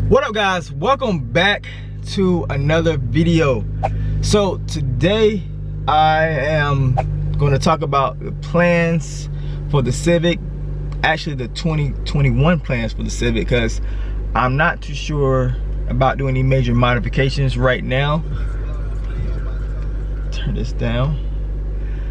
What up guys, welcome back to another video. So today I am going to talk about the plans for the Civic, actually the 2021 plans for the Civic, because I'm not too sure about doing any major modifications right now. Turn this down.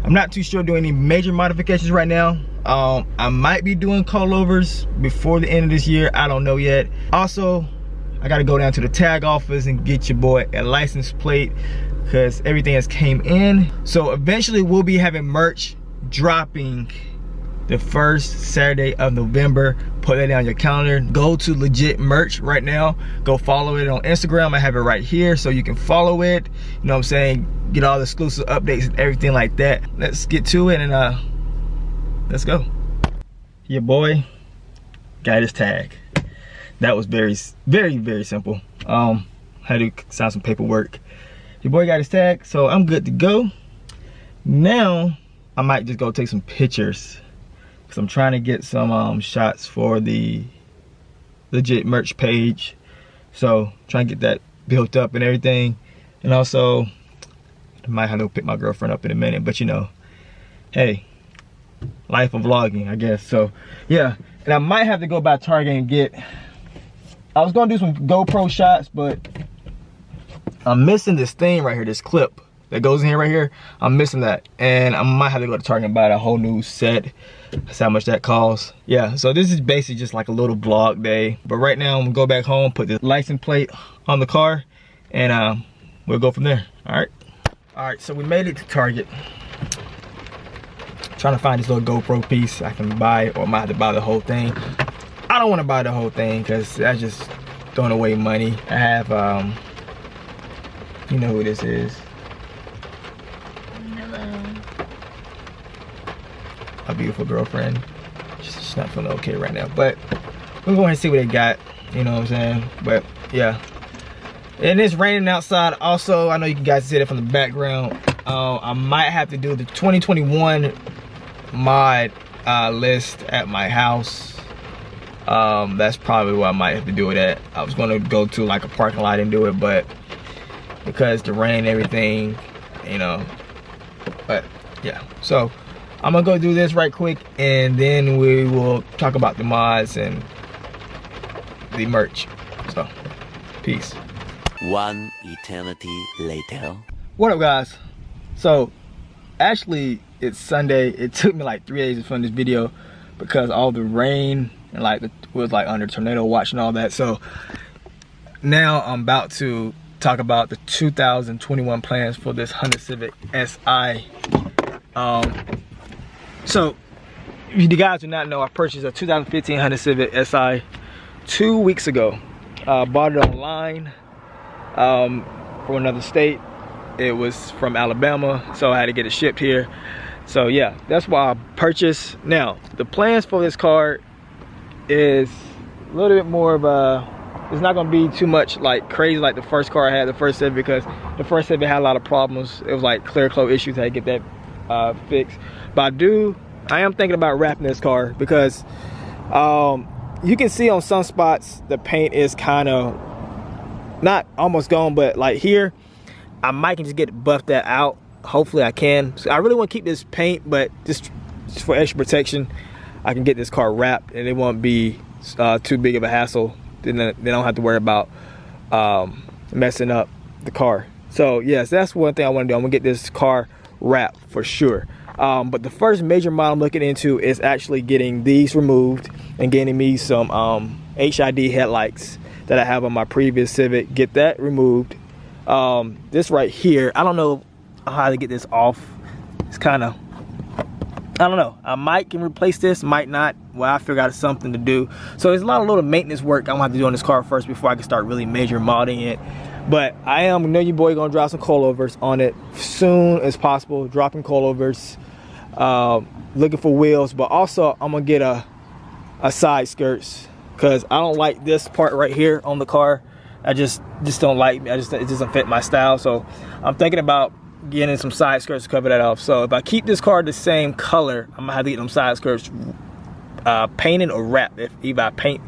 I'm not too sure doing any major modifications right now. I might be doing coilovers before the end of this year, I don't know yet. Also, I gotta go down to the tag office and get your boy a license plate because everything has came in. So eventually we'll be having merch dropping the first Saturday of November. Put that down your calendar. Go to Legit Merch right now. Go follow it on Instagram. I have it right here so you can follow it. You know what I'm saying? Get all the exclusive updates and everything like that. Let's get to it and let's go. Your boy got his tag. That was very simple. Had to sign some paperwork. Your boy got his tag, so I'm good to go. Now I might just go take some pictures because I'm trying to get some shots for the Legit Merch page. So trying to get that built up and everything. And also I might have to pick my girlfriend up in a minute, but you know, hey, life of vlogging, I guess. So yeah, and I might have to go by Target and get, I was gonna do some GoPro shots, but I'm missing this thing right here, this clip that goes in here right here. I'm missing that, and I might have to go to Target and buy a whole new set. That's how much that costs. Yeah, so this is basically just like a little vlog day. But right now I'm gonna go back home, put the license plate on the car, and we'll go from there. All right, so we made it to Target. Trying to find this little GoPro piece I can buy, or I might have to buy the whole thing. I don't want to buy the whole thing because that's just throwing away money. I have, you know who this is. Hello. My beautiful girlfriend. She's not feeling okay right now, but we're going to see what they got, you know what I'm saying? But yeah. And it's raining outside also. I know you guys see it from the background. I might have to do the 2021 mod list at my house. That's probably where I might have to do it at. I was gonna go to like a parking lot and do it, but because the rain and everything, you know. But yeah, so I'm gonna go do this right quick, and then we will talk about the mods and the merch. So peace. One eternity later. What up guys? So actually it's Sunday. It took me like 3 days to film this video because all the rain and like it was like under tornado watch and all that. So now I'm about to talk about the 2021 plans for this Honda Civic Si. So if you guys do not know, I purchased a 2015 Honda Civic Si 2 weeks ago. Bought it online from another state. It was from Alabama, so I had to get it shipped here. So yeah, that's why I purchased. Now the plans for this car is a little bit more of a, it's not gonna be too much like crazy like the first car I had, the first Civic, because the first Civic had a lot of problems. It was like clear coat issues. I had to get that fixed. But I am thinking about wrapping this car because you can see on some spots the paint is kind of not almost gone, but like here I might can just get buffed that out. Hopefully I can. So I really want to keep this paint, but just for extra protection I can get this car wrapped and it won't be too big of a hassle. Then they don't have to worry about messing up the car. So yes, that's one thing I want to do. I'm gonna get this car wrapped for sure. But the first major model I'm looking into is actually getting these removed and getting me some HID headlights that I have on my previous Civic. Get that removed. This right here, I don't know how to get this off. It's kind of, I don't know. I might can replace this, might not. Well, I figure out something to do. So there's a lot of little maintenance work I'm gonna have to do on this car first before I can start really major modding it. But I know your boy gonna drop some coilovers on it soon as possible. Dropping coilovers, looking for wheels, but also I'm gonna get a side skirts because I don't like this part right here on the car. I just don't like, it doesn't fit my style. So I'm thinking about getting some side skirts to cover that off. So if I keep this car the same color, I'm gonna have to get them side skirts painted or wrapped. If either I paint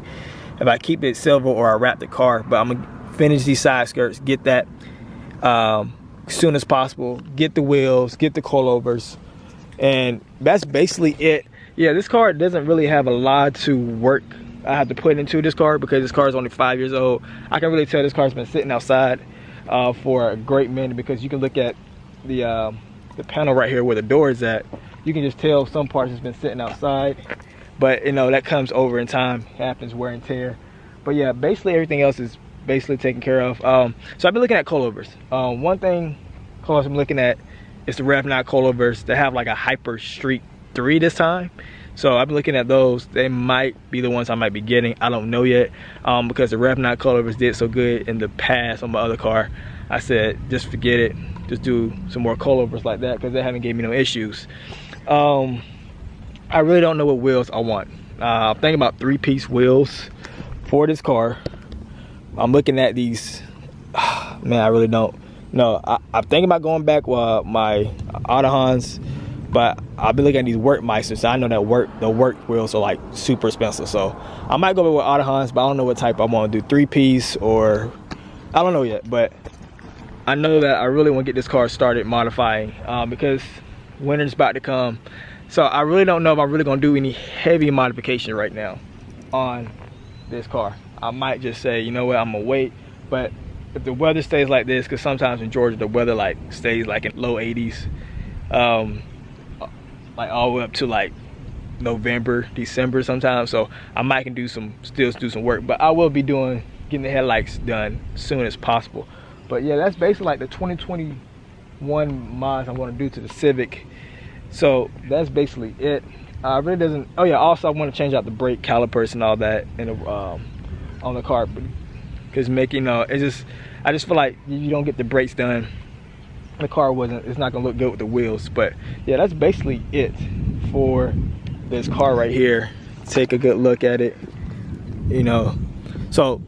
if I keep it silver or I wrap the car. But I'm gonna finish these side skirts, get that as soon as possible, get the wheels, get the coilovers, and that's basically it. Yeah, this car doesn't really have a lot to work I have to put into this car because this car is only 5 years old. I can really tell this car's been sitting outside for a great minute, because you can look at the panel right here where the door is at. You can just tell some parts has been sitting outside, but you know, that comes over in time, happens, wear and tear. But yeah, basically everything else is basically taken care of. So I've been looking at coilovers. One thing coilovers I'm looking at is the Rev 9 coilovers. They have like a Hyper Street 3 this time. So I've been looking at those. They might be the ones I might be getting. I don't know yet, because the Rev 9 coilovers did so good in the past on my other car. I said, just forget it. Just do some more coilovers like that, because they haven't gave me no issues. I really don't know what wheels I want. I'm thinking about 3-piece wheels for this car. I'm looking at these. Man, I really don't know. I'm thinking about going back with my Autohans, but I've been looking at these Workmeisters. So I know that the work wheels are like super expensive. So I might go with Autohans, but I don't know what type I want to do. 3-piece or I don't know yet. But I know that I really want to get this car started modifying, because winter's about to come. So I really don't know if I'm really going to do any heavy modification right now on this car. I might just say, you know what, I'm going to wait. But if the weather stays like this, because sometimes in Georgia the weather like stays like in low 80s, like all the way up to like November, December sometimes. So I might can still do some work, but I will be getting the headlights done as soon as possible. But yeah, that's basically like the 2021 mods I'm going to do to the Civic. So that's basically it. Really doesn't. Oh yeah, also I want to change out the brake calipers and all that in the, on the car, because I just feel like you don't get the brakes done, the car it's not gonna look good with the wheels. But yeah, that's basically it for this car right here. Take a good look at it, you know. So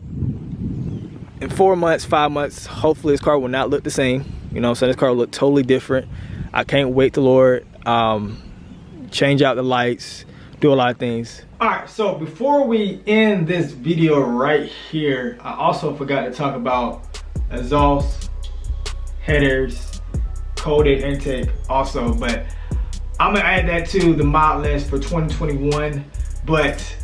in 4 months, 5 months, hopefully this car will not look the same, you know. So this car will look totally different. I can't wait to Lord change out the lights, do a lot of things. All right, so before we end this video right here, I also forgot to talk about exhaust, headers, coated intake also, but I'm gonna add that to the mod list for 2021, but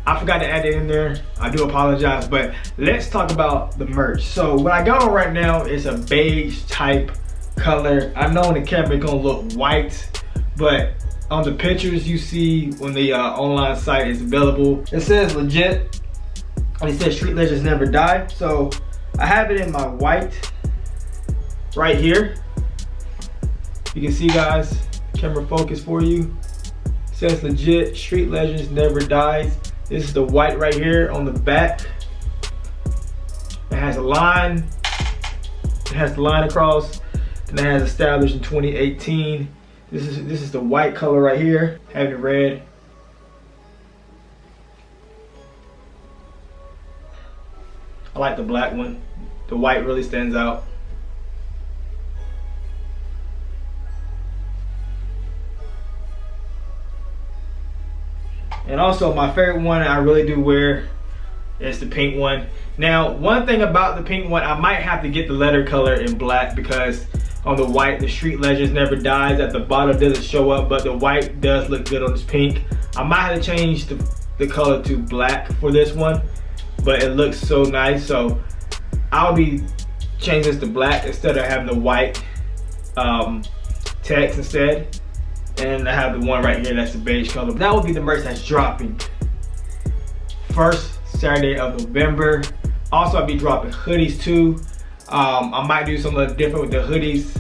I forgot to add it in there. I do apologize, but let's talk about the merch. So what I got on right now is a beige type color. I know on the camera it's gonna look white, but on the pictures you see when the online site is available, it says legit. It says Street Legends Never Die. So I have it in my white right here. You can see, guys, camera focus for you. It says legit Street Legends Never Dies. This is the white right here on the back. It has a line. It has the line across. And it has established in 2018. This is the white color right here, having it red. I like the black one. The white really stands out. And also my favorite one I really do wear is the pink one. Now, one thing about the pink one, I might have to get the letter color in black, because on the white, the Street Legends Never Dies at the bottom doesn't show up, but the white does look good on this pink. I might have to change the color to black for this one, but it looks so nice. So I'll be changing this to black instead of having the white text instead. And I have the one right here that's the beige color. That will be the merch that's dropping first Saturday of November. Also, I'll be dropping hoodies too. I might do something different with the hoodies.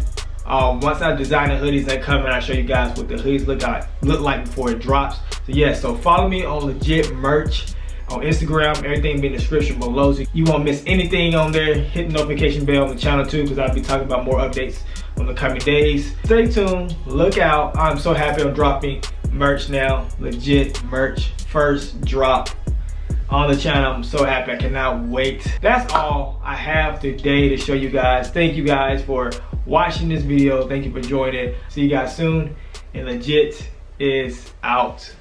Once I design the hoodies that come, and I'll show you guys what the hoodies look like before it drops. So yeah, so follow me on legit merch on Instagram. Everything will be in the description below, so you won't miss anything on there. Hit the notification bell on the channel too, because I'll be talking about more updates on the coming days. Stay tuned, look out. I'm so happy I'm dropping merch now. Legit merch, first drop on the channel. I'm so happy, I cannot wait. That's all I have today to show you guys. Thank you guys for watching this video. Thank you for joining it. See you guys soon, and legit is out.